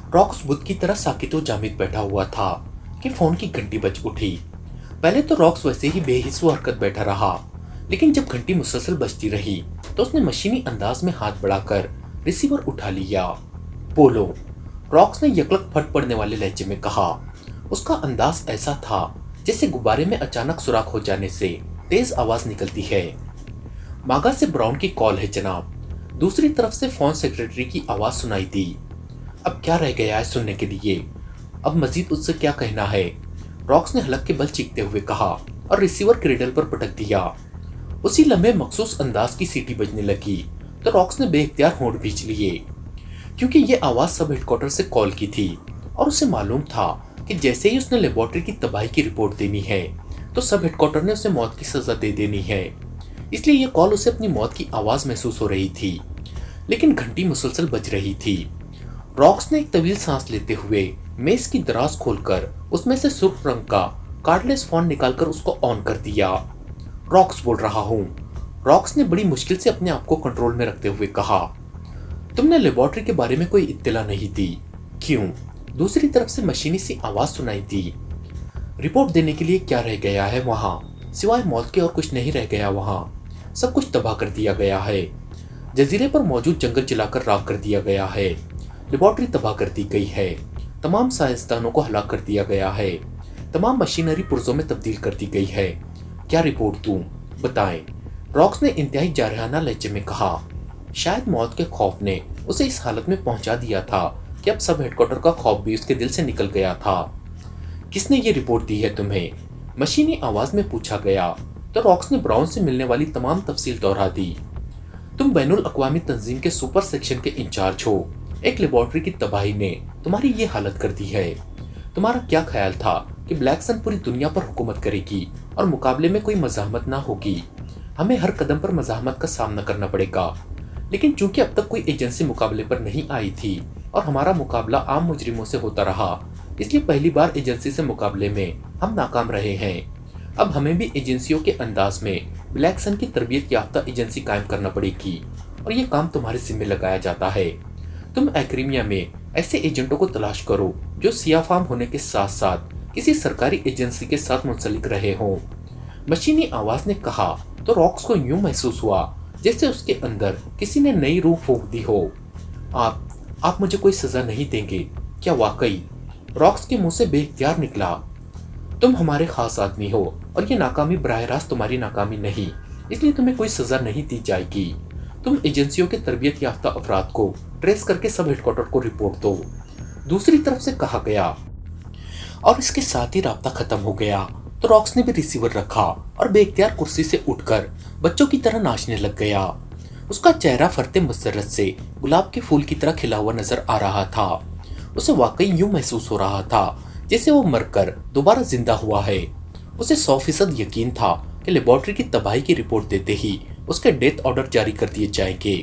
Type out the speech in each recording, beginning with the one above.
Rocks Buddha की तरह साकित व जामिद बैठा हुआ था कि फोन की घंटी बज उठी। पहले तो रॉक्स वैसे ही बेहिस व हरकत बैठा रहा, लेकिन जब घंटी मुसलसल बजती रही तो उसने मशीनी अंदाज में हाथ बढ़ाकर रिसीवर उठा लिया। बोलो, रॉक्स ने यकलक फट पड़ने वाले लहजे में कहा। उसका अंदाज ऐसा था जैसे गुब्बारे में अचानक सुराख हो जाने से तेज आवाज निकलती है। मागा से ब्राउन की कॉल है जनाब। दूसरी तरफ से फोन सेक्रेटरी की आवाज सुनाई दी। अब क्या रह गया है सुनने के लिए? अब मजीद उससे क्या कहना है? रॉक्स ने हलक के बल चीखते हुए कहा और रिसीवर क्रेडल पर पटक दिया। उसी लम्हे मखसूस अंदाज की सीटी बजने लगी तो रॉक्स ने बेइख्तियार होंठ भींच लिए, क्योंकि ये आवाज सब हेडक्वार्टर से कॉल की थी और उसे मालूम था कि जैसे ही उसने लेबोरेटरी की तबाही की रिपोर्ट देनी है तो सब हेडक्वार्टर ने उसे मौत की सजा दे देनी है। इसलिए यह कॉल उसे अपनी मौत की आवाज महसूस हो रही थी, लेकिन घंटी मुसलसल बज रही थी। रॉक्स ने एक तवील सांस लेते हुए मेज की दराज खोलकर उसमें से सुर्ख रंग का कार्डलेस फोन निकालकर उसको ऑन कर दिया। रॉक्स बोल रहा हूँ, रॉक्स ने बड़ी मुश्किल से अपने आप को कंट्रोल में रखते हुए कहा। तुमने लेबोरेटरी के बारे में कोई इत्तला नहीं दी, क्यों? दूसरी तरफ से मशीनी सी आवाज सुनाई दी। रिपोर्ट देने के लिए क्या रह गया है वहां? सिवाय मौत के और कुछ नहीं रह गया वहां। सब कुछ तबाह कर दिया गया है। जजीरे पर मौजूद जंगल जलाकर राख कर दिया गया है। लेबोरेटरी तबाह कर दी गई है। तमाम साइंसदानों को हलाक कर दिया गया है। तमाम मशीनरी पुर्जों में तब्दील कर दी गई है। क्या रिपोर्ट दूं? बताएं। रॉक्स ने इंतहाई जारहाना लहजे में कहा। शायद मौत के खौफ ने उसे इस हालत में पहुंचा दिया था कि अब सब हेडक्वार्टर का खौफ भी उसके दिल से निकल गया था। किसने ये रिपोर्ट दी है तुम्हें? मशीनी आवाज में पूछा गया तो रॉक्स ने ब्राउन से मिलने वाली तमाम तफसील दोहरा दी। तुम बैनुल अक़वामी तंजीम के सुपर सेक्शन के इंचार्ज हो। एक लेबोरेटरी की तबाही ने तुम्हारी ये हालत कर दी है। तुम्हारा क्या ख्याल था कि ब्लैक सन पूरी दुनिया पर हुकूमत करेगी और मुकाबले में कोई मज़ाहमत ना होगी? हमें हर कदम पर मज़ाहमत का सामना करना पड़ेगा, लेकिन चूंकि अब तक कोई एजेंसी मुकाबले पर नहीं आई थी और हमारा मुकाबला आम मुजरिमों से होता रहा, इसलिए पहली बार एजेंसी से मुकाबले में हम नाकाम रहे हैं। अब हमें भी एजेंसियों के अंदाज में ब्लैक सन की तरबियत याफ्ता एजेंसी कायम करना पड़ेगी और ये काम तुम्हारे जिम्मे लगाया जाता है। तुम एक्रीमिया में ऐसे एजेंटों को तलाश करो जो सियाफाम होने के साथ साथ किसी सरकारी एजेंसी के साथ मुंसलिक रहे हों। मशीनी आवाज ने कहा तो रॉक्स को यूं महसूस हुआ जैसे उसके अंदर किसी ने नई रूह फूंक दी हो। आप मुझे कोई सजा नहीं देंगे क्या? वाकई? रॉक्स के मुंह से बेइख्तियार निकला। तुम हमारे खास आदमी हो और ये नाकामी बराह रास्त तुम्हारी नाकामी नहीं, इसलिए तुम्हें कोई सजा नहीं दी जाएगी। तुम एजेंसियों के तरबियत याफ्ता अफराद को ट्रेस करके सब हेडक्वार्टर को रिपोर्ट दो। दूसरी तरफ से कहा गया और इसके साथ ही राब्ता खत्म हो गया तो रॉक्स ने भी रिसीवर रखा और बेइख्तियार कुर्सी से उठकर बच्चों की तरह नाचने लग गया। उसका चेहरा फरते मुसर्रत से गुलाब के फूल की तरह खिला हुआ नजर आ रहा था। उसे वाकई यूं महसूस हो रहा था जैसे वो मरकर दोबारा जिंदा हुआ है। उसे 100% यकीन था कि लेबोरेटरी की तबाही की रिपोर्ट देते ही उसके डेथ ऑर्डर जारी कर दिए जाएंगे,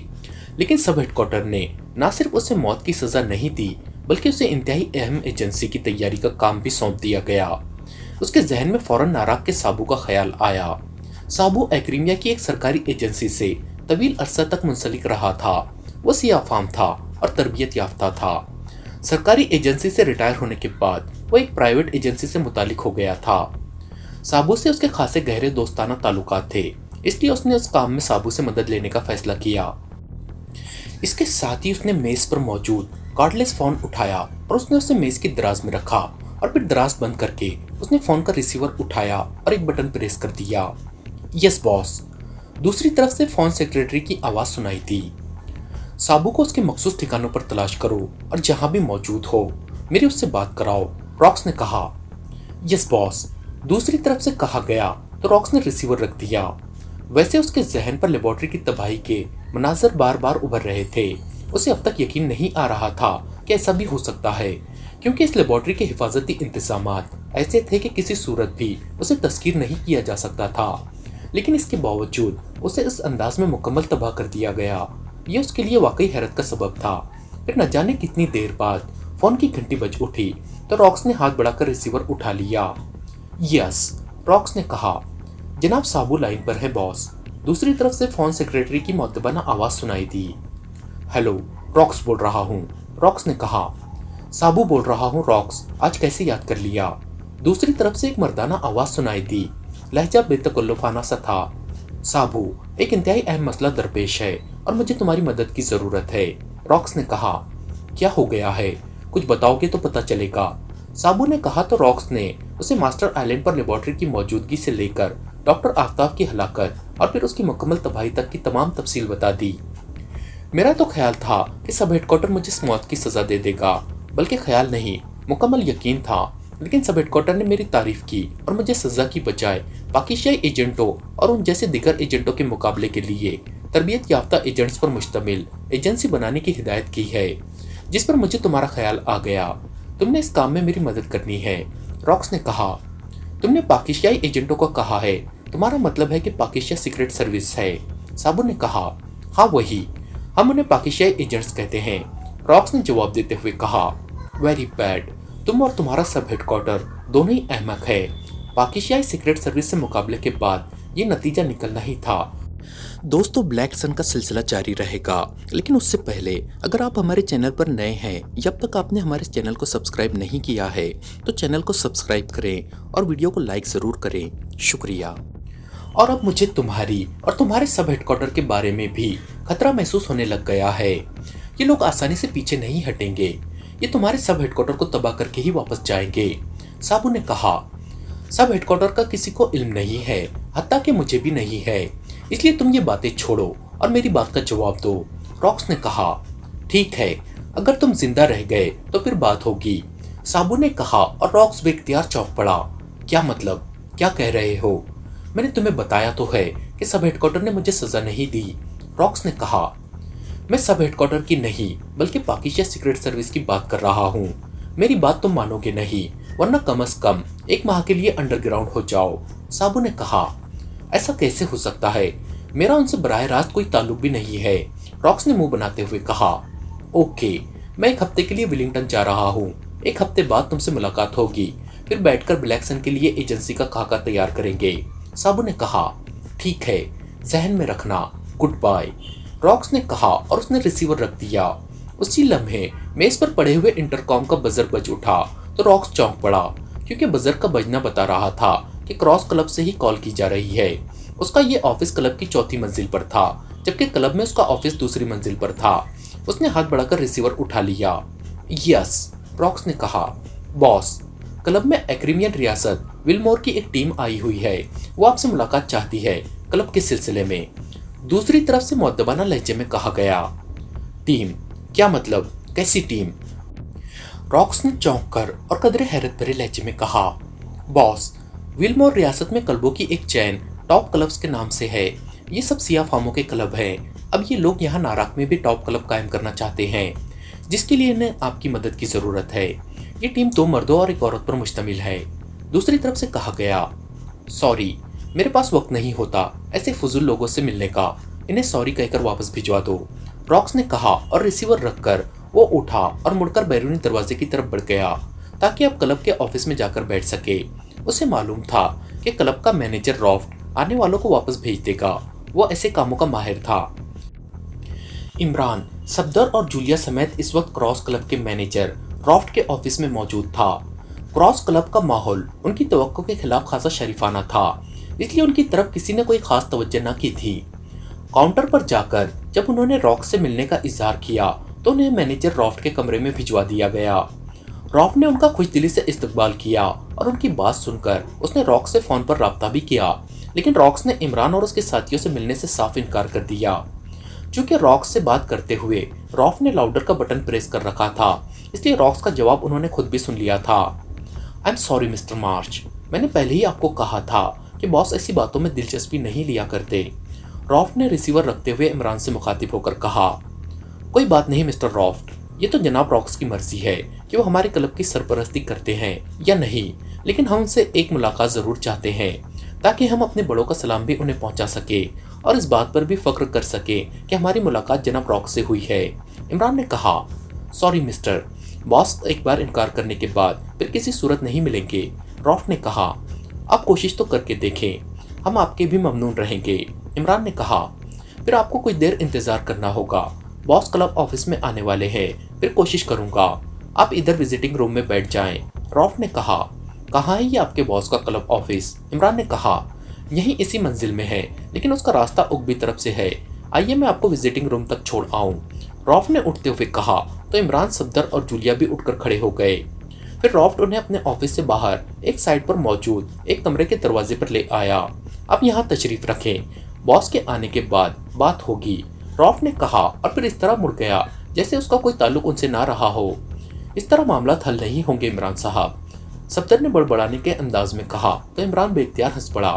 लेकिन सब हेडक्वार्टर ने न सिर्फ उसे मौत की सजा नहीं दी बल्कि उसे इंतहाई अहम एजेंसी की तैयारी का काम भी सौंप दिया गया। उसके जहन में फौरन नाराक के साबू का ख्याल आया। साबू एक्रीमिया की एक सरकारी एजेंसी से तवील अरसा तक मुंसलिक रहा था। वो सियाफाम था और तरबियत याफ्ता था। सरकारी एजेंसी से रिटायर होने के बाद वो एक प्राइवेट एजेंसी से मुतालिक हो गया था। साबू से उसके खासे गहरे दोस्ताना ताल्लुकात थे, इसलिए उसने उस काम में साबू से मदद लेने का फैसला किया। इसके साथ ही उसने मेज पर मौजूद कार्डलेस फोन उठाया और उसने उसे मेज की दराज में रखा और फिर दराज बंद करके उसने फोन का रिसीवर उठाया और एक बटन प्रेस कर दिया। Yes boss. दूसरी तरफ से फोन सेक्रेटरी की आवाज सुनाई दी। साबू को उसके मखसूस ठिकानों पर तलाश करो और जहां भी मौजूद हो मेरी उससे बात कराओ, रॉक्स ने कहा। Yes boss. दूसरी तरफ से कहा गया तो रॉक्स ने रिसीवर रख दिया। वैसे उसके जहन पर लेबोरेटरी की तबाही के मनाजर बार बार उभर रहे थे। उसे अब तक यकीन नहीं आ रहा था कि ऐसा भी हो सकता है, क्योंकि इस लेबोरेटरी के हिफाजती इंतजामात ऐसे थे कि किसी सूरत भी उसे तस्कीर नहीं किया जा सकता था। लेकिन इसके बावजूद उसे इस अंदाज में मुकम्मल तबाह कर दिया गया। यह उसके लिए वाकई हैरत का सबब था। फिर न जाने कितनी देर बाद फोन की घंटी बज उठी तो रॉक्स ने हाथ बढ़ाकर रिसीवर उठा लिया। यस, रॉक्स ने कहा। जनाब साबू लाइन पर है बॉस। दूसरी तरफ से फोन सेक्रेटरी की मुअद्दबाना आवाज सुनाई दी। हेलो, रॉक्स बोल रहा हूँ, रॉक्स ने कहा। साबू बोल रहा हूँ रॉक्स, आज कैसे याद कर लिया? दूसरी तरफ से एक मर्दाना आवाज सुनाई दी। लहजा बेतकल्लुफाना सा था। साबू, एक इंतहाई अहम मसला दरपेश है और मुझे तुम्हारी मदद की जरूरत है। रॉक्स ने कहा। क्या हो गया है? कुछ बताओगे तो पता चलेगा। साबू ने कहा तो रॉक्स ने उसे मास्टर आइलैंड पर लेबोरेटरी की मौजूदगी से लेकर डॉक्टर आफ्ताब की हलाकत और फिर उसकी मुकम्मल तबाही तक की तमाम तफसील बता दी। मेरा तो ख्याल था कि सब हेडक्वार्टर मुझे मौत की सजा दे देगा, बल्कि ख्याल नहीं, मुकम्मल यकीन था। लेकिन सब हेडक्वार्टर ने मेरी तारीफ की और मुझे सजा की बजाय पाकिस्तानी एजेंटों और उन जैसे दिगर एजेंटों के मुकाबले के लिए तरबियत याफ्ता एजेंट्स पर मुश्तमिल एजेंसी बनाने की हिदायत की है, जिस पर मुझे तुम्हारा ख्याल आ गया। तुमने इस काम में मेरी मदद करनी है। रॉक्स ने कहा। तुमने पाकिस्तानी एजेंटों को कहा है, तुम्हारा मतलब है कि पाकिस्तान सीक्रेट सर्विस है? साबू ने कहा। हाँ वही, हम उन्हें पाकिस्तानी एजेंट्स कहते हैं। रॉक्स ने जवाब देते हुए कहा। वेरी बैड, तुम और तुम्हारा सब हेडक्वार्टर दोनों ही अहमक है। पाकिस्तानी सीक्रेट सर्विस से मुकाबले के बाद ये नतीजा निकलना ही था। दोस्तों, ब्लैक सन का सिलसिला जारी रहेगा, लेकिन उससे पहले अगर आप हमारे चैनल पर नए हैं या अब तक आपने हमारे चैनल को सब्सक्राइब नहीं किया है तो चैनल को सब्सक्राइब करें और वीडियो को लाइक ज़रूर करें। शुक्रिया। और अब मुझे तुम्हारी और तुम्हारे सब हेडक्वार्टर के बारे में भी खतरा महसूस होने लग गया है। ये लोग आसानी से पीछे नहीं हटेंगे। ये तुम्हारे सब हेडक्वार्टर को तबाह करके ही वापस जाएंगे। साबू ने कहा। सब हेडक्वार्टर का किसी को इल्म नहीं है, हत्ता कि मुझे भी नहीं है, इसलिए तुम ये बातें छोड़ो और मेरी बात का जवाब दो। रॉक्स ने कहा। ठीक है, अगर तुम जिंदा रह गए तो फिर बात होगी, साबू ने कहा और रॉक्स बेख्तियार चौंक पड़ा। क्या मतलब? क्या कह रहे हो? मैंने तुम्हें बताया तो है कि सब हेडक्वार्टर ने मुझे सजा नहीं दी। रॉक्स ने कहा। मैं सब हेडक्वार्टर की नहीं बल्कि पाकिस्तान सीक्रेट सर्विस की बात कर रहा हूँ। मेरी बात तुम मानोगे नहीं, वरना कम से कम 1 माह के लिए अंडरग्राउंड हो जाओ। साबू ने कहा। ऐसा कैसे हो सकता है? मेरा उनसे बराह रास्त कोई ताल्लुक भी नहीं है। रॉक्स ने मुंह बनाते हुए कहा। ओके, मैं 1 हफ्ते के लिए विलिंगटन जा रहा हूँ। 1 हफ्ते बाद तुमसे मुलाकात होगी, फिर बैठकर ब्लैक सन के लिए एजेंसी का खाका तैयार करेंगे। साबू ने कहा। ठीक है, जहन में रखना। गुड बाय, रॉक्स ने कहा और उसने रिसीवर रख दिया। उसी लम्हे मेज पर पड़े हुए इंटरकॉम का बजर बज उठा तो रॉक्स चौंक पड़ा, क्योंकि बजर का बजना बता रहा था कि क्रॉस क्लब से ही कॉल की जा रही है। उसका ये ऑफिस क्लब की 4थी मंजिल पर था, जबकि क्लब में उसका ऑफिस दूसरी मंजिल पर था। उसने हाथ बढ़ाकर रिसीवर उठा लिया। यस, रॉक्स ने कहा। बॉस, क्लब में एक्रीमियन रियासत विलमोर की एक टीम आई हुई है, वो आपसे मुलाकात चाहती है क्लब के सिलसिले में। दूसरी तरफ से मुअद्दबाना लहजे में कहा गया। टीम? क्या मतलब? कैसी टीम? रॉक्स ने चौंक कर और कदरे हैरत भरे लहजे में कहा। बॉस, विलमोर रियासत में क्लबों की एक चैन टॉप क्लब्स के नाम से है। ये सब सिया फार्मों के क्लब हैं। अब ये लोग यहाँ नाराक में भी टॉप क्लब कायम करना चाहते हैं, जिसके लिए इन्हें आपकी मदद की जरूरत है। ये टीम 2 मर्दों और 1 औरत पर मुश्तमिल है। दूसरी तरफ से कहा गया। सॉरी, मेरे पास वक्त नहीं होता ऐसे फजूल लोगों से मिलने का। इन्हें सॉरी कहकर वापस भिजवा दो, रॉक्स ने कहा और रिसीवर रखकर वो उठा और मुड़कर बैरूनी दरवाजे की तरफ बढ़ गया ताकि अब क्लब के ऑफिस में जाकर बैठ सके। उसे मालूम था कि क्लब का मैनेजर रॉफ्ट आने वालों को वापस भेज देगा। वो ऐसे कामों का माहिर था। इमरान, सफदर और जूलिया समेत इस वक्त क्रॉस क्लब के मैनेजर रॉफ्ट के ऑफिस में मौजूद था। क्रॉस क्लब का माहौल उनकी तवक्को के खिलाफ खासा शरीफाना था, इसलिए उनकी तरफ किसी ने कोई खास तवज्जो न की थी। काउंटर पर जाकर जब उन्होंने रॉक से मिलने का इजहार किया तो उन्हें मैनेजर रॉफ्ट के कमरे में भिजवा दिया गया। रॉफ्ट ने उनका खुशदिली से इस्तकबाल किया और उनकी बात सुनकर उसने रॉक से फोन पर राब्ता भी किया, लेकिन रॉक्स ने इमरान और उसके साथियों से मिलने से साफ इनकार कर दिया। चूंकि रॉक्स से बात करते हुए रॉफ्ट ने लाउडर का बटन प्रेस कर रखा था, इसलिए रॉक्स का जवाब उन्होंने खुद भी सुन लिया था। आई एम सॉरी मिस्टर मार्च, मैंने पहले ही आपको कहा था कि बॉस ऐसी बातों में दिलचस्पी नहीं लिया करते। रॉफ्ट ने रिसीवर रखते हुए इमरान से मुखातिब होकर कहा। कोई बात नहीं मिस्टर रॉफ्ट, ये तो जनाब रॉक्स की मर्जी है कि वो हमारे क्लब की सरपरस्ती करते हैं या नहीं, लेकिन हम उनसे एक मुलाकात जरूर चाहते हैं ताकि हम अपने बड़ों का सलाम भी उन्हें पहुंचा सके और इस बात पर भी फख्र कर सके कि हमारी मुलाकात जनाब रॉक्स से हुई है। इमरान ने कहा। सॉरी मिस्टर, बॉस एक बार इनकार करने के बाद फिर किसी सूरत नहीं मिलेंगे। रॉफ्ट ने कहा। आप कोशिश तो करके देखें, हम आपके भी ममनून रहेंगे। इमरान ने कहा। फिर आपको कुछ देर इंतजार करना होगा, बॉस क्लब ऑफिस में आने वाले हैं, फिर कोशिश करूंगा। आप इधर विजिटिंग रूम में बैठ जाएं। रॉफ ने कहा। कहाँ है ये आपके बॉस का क्लब ऑफिस? इमरान ने कहा। यहीं इसी मंजिल में है, लेकिन उसका रास्ता उगबी तरफ से है। आइए मैं आपको विजिटिंग रूम तक छोड़ आऊं। रॉफ ने उठते हुए कहा तो इमरान, सफदर और जूलिया भी उठकर खड़े हो गए। फिर रॉफ्ट उन्हें अपने ऑफिस से बाहर एक साइड पर मौजूद एक कमरे के दरवाजे पर ले आया। अब यहाँ तशरीफ रखें, बॉस के आने के बाद बात होगी, रॉफ्ट ने कहा और फिर इस तरह मुड़ गया जैसे उसका कोई ताल्लुक उनसे ना रहा हो। इस तरह मामला हल नहीं होंगे इमरान साहब, सफदर ने बड़बड़ाने के अंदाज में कहा तो इमरान बेख्तियार हंस पड़ा।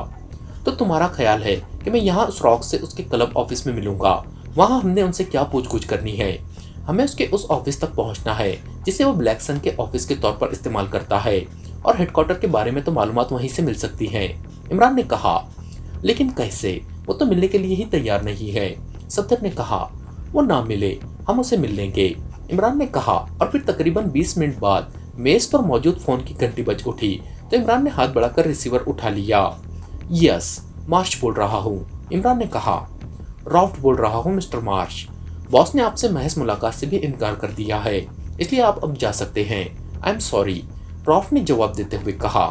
तो तुम्हारा ख्याल है कि मैं यहाँ उस रॉक से उसके क्लब ऑफिस में मिलूंगा? वहाँ हमने उनसे क्या पूछ-गुछ करनी है? हमें उसके उस ऑफिस तक पहुँचना है जिसे वो ब्लैक सन के ऑफिस के तौर पर इस्तेमाल करता है, और हेडक्वार्टर के बारे में तो मालूमात वहीं से मिल सकती हैं। इमरान ने कहा। लेकिन कैसे? वो तो मिलने के लिए ही तैयार नहीं है, सफदर ने कहा। वो ना मिले, हम उसे मिल लेंगे, इमरान ने कहा। और फिर तकरीबन 20 मिनट बाद मेज पर मौजूद फोन की घंटी बज उठी तो इमरान ने हाथ बढ़ाकर रिसीवर उठा लिया। यस, मार्श बोल रहा हूँ, इमरान ने कहा। रॉफ्ट बोल रहा हूँ मिस्टर मार्श, बॉस ने आपसे महज मुलाकात से भी इनकार कर दिया है, इसलिए आप अब जा सकते हैं। आई एम सॉरी, रॉफ्ट ने जवाब देते हुए कहा।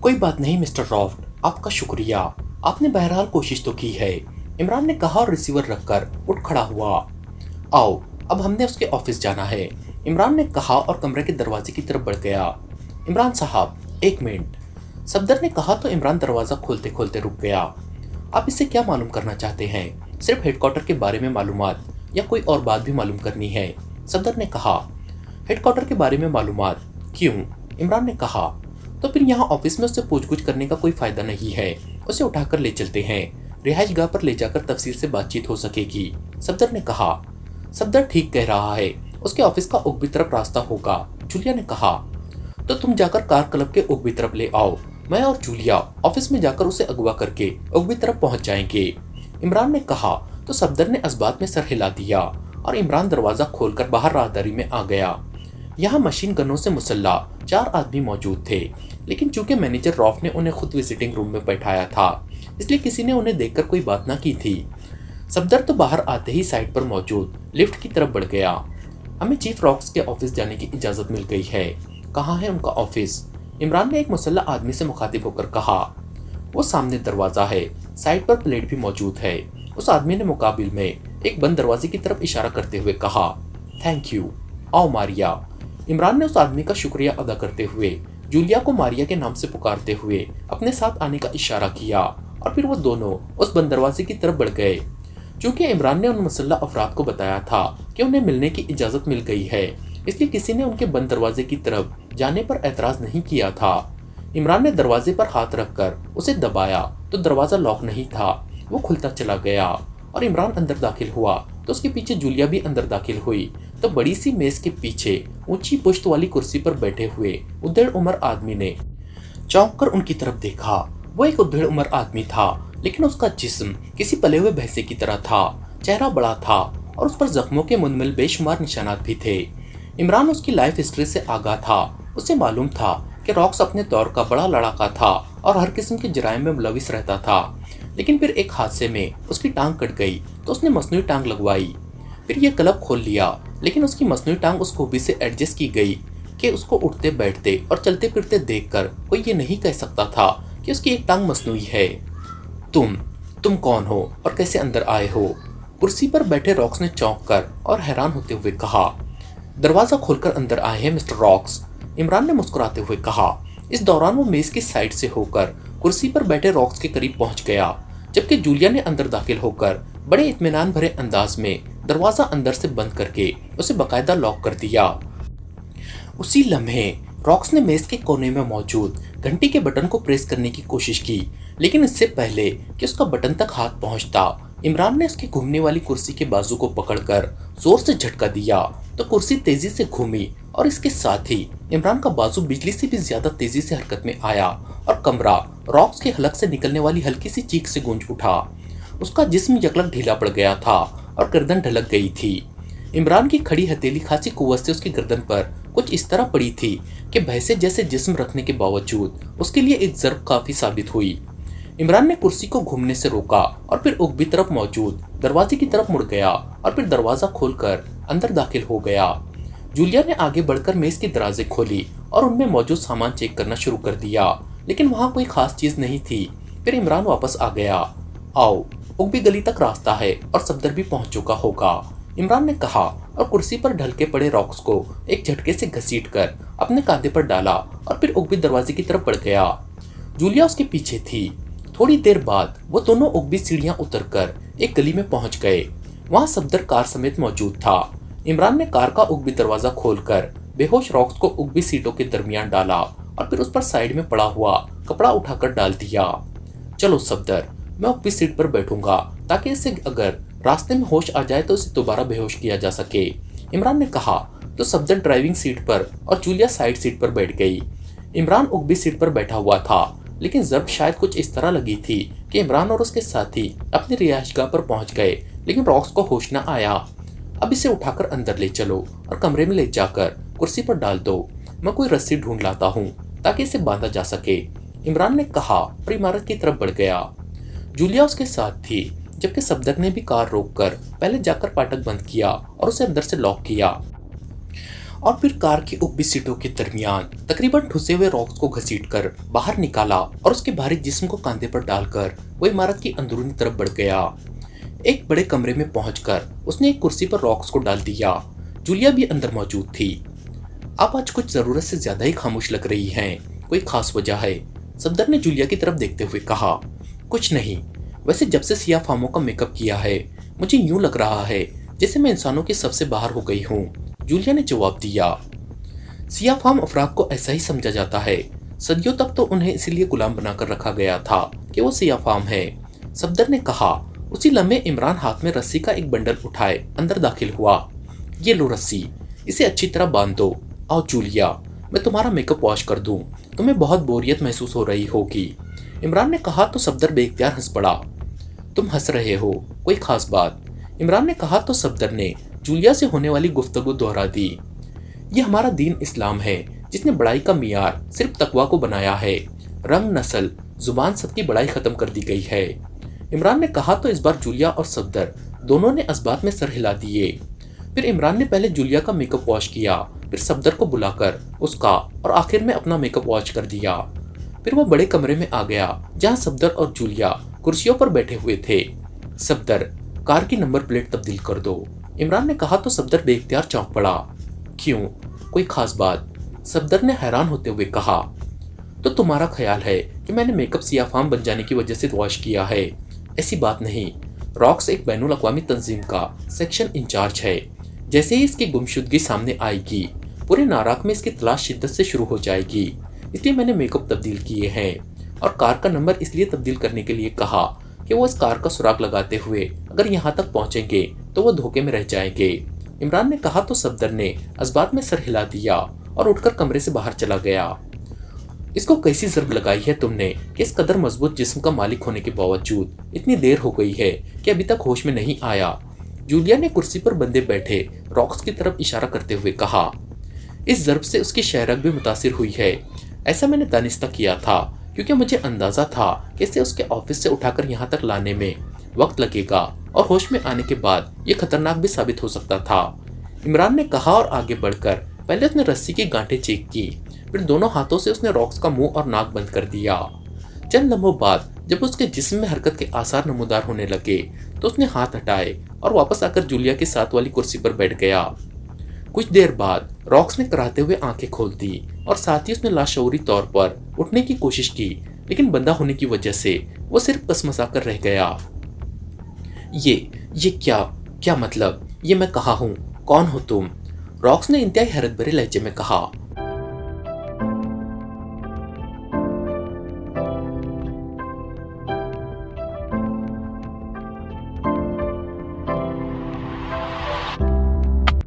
कोई बात नहीं मिस्टर रॉफ्ट, आपका शुक्रिया, आपने बहरहाल कोशिश तो की है, इमरान ने कहा और रिसीवर रखकर उठ खड़ा हुआ। आओ, अब हमने उसके ऑफिस जाना है, इमरान ने कहा और कमरे के दरवाजे की तरफ बढ़ गया। इमरान साहब, एक मिनट, सफदर ने कहा तो इमरान दरवाजा खोलते खोलते रुक गया। आप इससे क्या मालूम करना चाहते हैं? सिर्फ हेडक्वार्टर के बारे में मालूमात या कोई और बात भी मालूम करनी है? सफदर ने कहा। हेडक्वार्टर के बारे में मालूमात? क्यों? इमरान ने कहा। तो फिर यहाँ ऑफिस में उससे पूछ-गुछ करने का कोई फायदा नहीं है, उसे उठाकर ले चलते हैं, रिहाइश गाह पर ले जाकर तफसील से बातचीत हो सकेगी, सफदर ने कहा। सफदर ठीक कह रहा है, उसके ऑफिस का उगबी तरफ रास्ता होगा, जूलिया ने कहा। तो तुम जाकर कार क्लब के उगबी तरफ ले आओ, मैं और जूलिया ऑफिस में जाकर उसे अगवा करके उगबी तरफ पहुंच जाएंगे, इमरान ने कहा। तो सफदर ने इस्बात में सर हिला दिया और इमरान दरवाजा खोलकर बाहर राहदारी में आ गया। यहाँ मशीन गनों से मुसल्लह 4 आदमी मौजूद थे, लेकिन चूंकि मैनेजर रॉफ ने उन्हें खुद विजिटिंग रूम में बैठाया था, इसलिए किसी ने उन्हें देखकर कोई बात ना की थी। सफदर तो बाहर आते ही साइड पर मौजूद लिफ्ट की तरफ बढ़ गया। हमें चीफ रॉक्स के ऑफिस जाने की इजाजत मिल गई है। कहाँ है उनका ऑफिस? इमरान ने एक मुसल्लह आदमी से मुखातिब होकर कहा। वो सामने दरवाजा है, साइड पर प्लेट भी मौजूद है। उस आदमी ने मुकाबिल में एक बंद दरवाजे की तरफ इशारा करते हुए कहा। थैंक यू, आओ मारिया। इमरान ने उस आदमी का शुक्रिया अदा करते हुए जूलिया को मारिया के नाम से पुकारते हुए अपने साथ आने का इशारा किया और फिर वो दोनों उस बंद दरवाजे की तरफ बढ़ गए। चूंकि इमरान ने उन मुसल्लह अफराद को बताया था कि उन्हें मिलने की इजाजत मिल गई है, इसलिए किसी ने उनके बंद दरवाजे की तरफ जाने पर एतराज नहीं किया था। इमरान ने दरवाजे पर हाथ रखकर उसे दबाया तो दरवाजा लॉक नहीं था, वो खुलता चला गया और इमरान अंदर दाखिल हुआ तो उसके पीछे जूलिया भी अंदर दाखिल हुई। तो बड़ी सी मेज के पीछे ऊंची पुश्त वाली कुर्सी पर बैठे हुए उद्धेड़ उम्र आदमी ने चौंक कर उनकी तरफ देखा। वो एक उद्धेड़ उम्र आदमी था, लेकिन उसका जिस्म किसी पले हुए भैंसे की तरह था। चेहरा बड़ा था और उस पर जख्मों के मुंदमिल बेशुमार निशानात भी थे। इमरान उसकी लाइफ हिस्ट्री से आगाह था। उसे मालूम था कि रॉक्स अपने दौर का बड़ा लड़ाका था और हर किस्म के जराइम में मुलविस रहता था, लेकिन फिर एक हादसे में उसकी टांग कट गई तो उसने मसनूई टांग लगवाई। फिर यह क्लब खोल लिया, लेकिन उसकी मसनूई टांग उस खूबी से एडजस्ट की गई कि उसको उठते बैठते और चलते फिरते देखकर कोई ये नहीं कह सकता था कि उसकी एक टांग मसनूई है। तुम कौन हो और कैसे अंदर आए हो? कुर्सी पर बैठे रॉक्स ने चौंक कर और हैरान होते हुए कहा। दरवाजा खोलकर अंदर आए हैं मिस्टर रॉक्स, इमरान ने मुस्कुराते हुए कहा। इस दौरान वो मेज की साइड से होकर कुर्सी पर बैठे रॉक्स के करीब पहुंच गया, जबकि जूलिया ने अंदर दाखिल होकर बड़े इत्मीनान भरे अंदाज में दरवाजा अंदर से बंद करके उसे बाकायदा लॉक कर दिया। उसी लम्हे रॉक्स ने मेज के कोने में मौजूद घंटी के बटन को प्रेस करने की कोशिश की, लेकिन इससे पहले कि उसका बटन तक हाथ पहुंचता, इमरान ने उसकी घूमने वाली कुर्सी के बाजू को पकड़कर जोर से झटका दिया तो कुर्सी तेजी से घूमी और इसके साथ ही इमरान का बाजू बिजली से भी ज्यादा तेजी से हरकत में आया और कमरा रॉक्स के हलक से निकलने वाली हल्की सी चीख से गूंज उठा। उसका जिस्म यकलक ढीला पड़ गया था और गर्दन ढलक गई थी। इमरान की खड़ी हथेली खासी कुव्वत से उसकी गर्दन पर कुछ इस तरह पड़ी थी कि भैंसे जैसे जिस्म रखने के बावजूद उसके लिए एक ज़र्ब काफी साबित हुई। इमरान ने कुर्सी को घूमने से रोका और फिर उगबी तरफ मौजूद दरवाजे की तरफ मुड़ गया और फिर दरवाजा खोलकर अंदर दाखिल हो गया। जूलिया ने आगे बढ़कर मेज की दराजें खोली और उनमें मौजूद सामान चेक करना शुरू कर दिया, लेकिन वहां कोई खास चीज नहीं थी। फिर इमरान वापस आ गया। आओ, उगबी गली तक रास्ता है और सफदर भी पहुंच चुका होगा, इमरान ने कहा और कुर्सी पर ढल के पड़े रॉक्स को एक झटके से घसीटकर अपने कांधे पर डाला और फिर उगबी दरवाजे की तरफ बढ़ गया। जूलिया उसके पीछे थी। थोड़ी देर बाद वो दोनों उगबी सीढ़ियां उतरकर एक गली में पहुंच गए। वहां सफदर कार समेत मौजूद था। इमरान ने कार का उगबी दरवाजा खोलकर बेहोश रॉक्स को उगबी सीटों के दरमियान डाला और फिर उस पर साइड में पड़ा हुआ कपड़ा उठाकर डाल दिया। चलो सफदर, मैं उगबी सीट पर बैठूंगा ताकि इसे अगर रास्ते में होश आ जाए तो इसे दोबारा बेहोश किया जा सके, इमरान ने कहा। तो सफदर ड्राइविंग सीट पर और जूलिया साइड सीट पर बैठ गई। इमरान उगबी सीट पर बैठा हुआ था, लेकिन जर्ब शायद कुछ इस तरह लगी थी कि इमरान और उसके साथी अपनी रिहाइशगाह पर पहुंच गए, लेकिन रॉक्स को होश न आया। अब इसे उठाकर अंदर ले चलो और कमरे में ले जाकर कुर्सी पर डाल दो। मैं कोई रस्सी ढूंढ लाता हूँ ताकि इसे बांधा जा सके, इमरान ने कहा और इमारत की तरफ बढ़ गया। जूलिया उसके साथ थी, जबकि सफदर ने भी कार रोककर पहले जाकर फाटक बंद किया और उसे अंदर से लॉक किया और फिर कार की उगबी सीटों के दरमियान तकरीबन ठुसे हुए रॉक्स को घसीटकर बाहर निकाला और उसके भारी जिस्म को कांधे पर डालकर वो इमारत की अंदरूनी तरफ बढ़ गया। एक बड़े कमरे में पहुंचकर उसने एक कुर्सी पर रॉक्स को डाल दिया। जूलिया भी अंदर मौजूद थी। आप आज कुछ जरूरत से ज्यादा ही खामोश लग रही हैं, कोई खास वजह है? सफदर ने जूलिया की तरफ देखते हुए कहा। कुछ नहीं, वैसे जब से सिया फामों का मेकअप किया है मुझे यूं लग रहा है जैसे मैं इंसानों की सबसे बाहर हो गई हूँ, जूलिया ने जवाब दिया। सिया फाम अफराद को ऐसा ही समझा जाता है। सदियों तक तो उन्हें इसीलिए गुलाम बनाकर रखा गया था कि वो सिया फाम है, सफदर ने कहा। उसी लम्हे इमरान हाथ में रस्सी का एक बंडल उठाए अंदर दाखिल हुआ। ये लो रस्सी, इसे अच्छी तरह बांध दो। आओ जूलिया, मैं तुम्हारा मेकअप वॉश कर दूं, तुम्हें बहुत बोरियत महसूस हो रही होगी, इमरान ने कहा। तो सफदर बेइख्तियार हंस पड़ा। तुम हंस रहे हो, कोई खास बात? इमरान ने कहा। तो सफदर ने जूलिया से होने वाली गुफ्तगू दोहरा दी। ये हमारा दीन इस्लाम है जिसने बड़ाई का मियार सिर्फ तकवा को बनाया है। रंग, नस्ल, जुबान सबकी बड़ाई खत्म कर दी गई है, इमरान ने कहा। तो इस बार जूलिया और सफदर दोनों ने इस्बात में सर हिला दिए। फिर इमरान ने पहले जूलिया का मेकअप वॉश किया, फिर सफदर को बुलाकर उसका और आखिर में अपना मेकअप वॉश कर दिया। फिर वो बड़े कमरे में आ गया जहां सफदर और जूलिया कुर्सियों पर बैठे हुए थे। सफदर, कार की नंबर प्लेट तब्दील कर दो, इमरान ने कहा। तो सफदर बेइख्तियार चौंक पड़ा। क्यों, कोई खास बात? सफदर ने हैरान होते हुए कहा। तो तुम्हारा ख्याल है कि मैंने मेकअप सियाफाम बन जाने की वजह से वॉश किया है? ऐसी बात नहीं। रॉक्स एक बैनुल अक़वामी तंजीम का सेक्शन इंचार्ज है। जैसे ही इसकी गुमशुदगी सामने आएगी पूरे नाराक में इसकी तलाश शिद्दत से शुरू हो जाएगी, इसलिए मैंने मेकअप तब्दील किए हैं और कार का नंबर इसलिए तब्दील करने के लिए कहा कि वो इस कार का सुराग लगाते हुए अगर यहाँ तक पहुंचेंगे तो वो धोखे में रह जाएंगे, इमरान ने कहा। तो सफदर ने इस्बात में सर हिला दिया और उठकर कमरे से बाहर चला गया। इसको कैसी जर्ब लगाई है तुमने कि इस कदर मजबूत जिस्म का मालिक होने के बावजूद इतनी देर हो गई है कि अभी तक होश में नहीं आया, जूलिया ने कुर्सी पर बंदे बैठे रॉक्स की तरफ इशारा करते हुए कहा। इस जर्ब से उसकी शहरक भी मुतासिर हुई है। ऐसा मैंने दानिस्ता किया था क्योंकि मुझे अंदाजा था कि इसे उसके ऑफिस से उठाकर यहाँ तक लाने में वक्त लगेगा और होश में आने के बाद ये खतरनाक भी साबित हो सकता था, इमरान ने कहा। और आगे बढ़कर पहले उसने रस्सी की गांठें चेक की, फिर दोनों हाथों से उसने रॉक्स का मुंह और नाक बंद कर दिया। चंद लम्हों बाद जब उसके जिस्म में हरकत के आसार नमूदार होने लगे तो उसने हाथ हटाए और वापस आकर जूलिया के साथ वाली कुर्सी पर बैठ गया। कुछ देर बाद रॉक्स ने कराहते हुए आंखें खोल दी और साथ ही उसने लाशऊरी तौर पर उठने की कोशिश की, लेकिन बंदा होने की वजह से वो सिर्फ कसमसाकर रह गया। ये क्या मतलब? ये मैं कहाँ हूँ? कौन हो तुम? रॉक्स ने इंतहाई हैरत भरे लहजे में कहा।